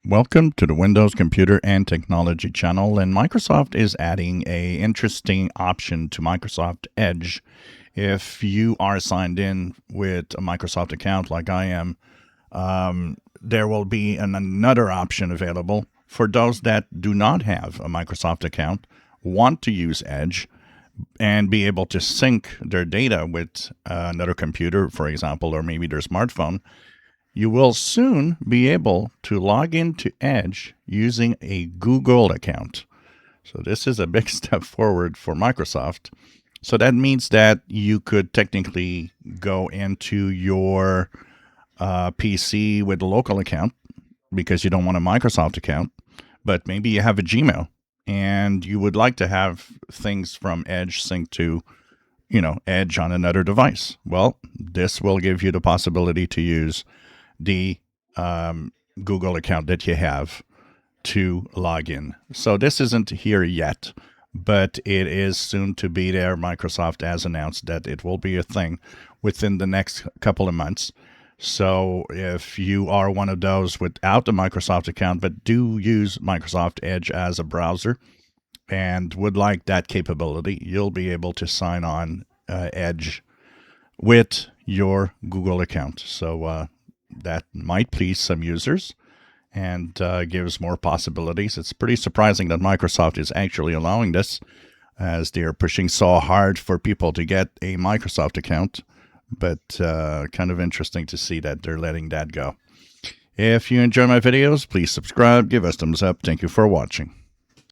Welcome to the Windows Computer and Technology channel, and Microsoft is adding a interesting option to Microsoft Edge. If you are signed in with a Microsoft account like I am, there will be another option available for those that do not have a Microsoft account, want to use Edge, and be able to sync their data with another computer, for example, or maybe their smartphone. You will soon be able to log into Edge using a Google account. So this is a big step forward for Microsoft. So that means that you could technically go into your PC with a local account because you don't want a Microsoft account, but maybe you have a Gmail and you would like to have things from Edge synced to, Edge on another device. Well, this will give you the possibility to use the Google account that you have to log in. So this isn't here yet, but it is soon to be there. Microsoft has announced that it will be a thing within the next couple of months. So if you are one of those without a Microsoft account but do use Microsoft Edge as a browser and would like that capability, you'll be able to sign on Edge with your Google account. So that might please some users and gives more possibilities. It's pretty surprising that Microsoft is actually allowing this, as they're pushing so hard for people to get a Microsoft account, but kind of interesting to see that they're letting that go. If you enjoy my videos, please subscribe, give us thumbs up. Thank you for watching.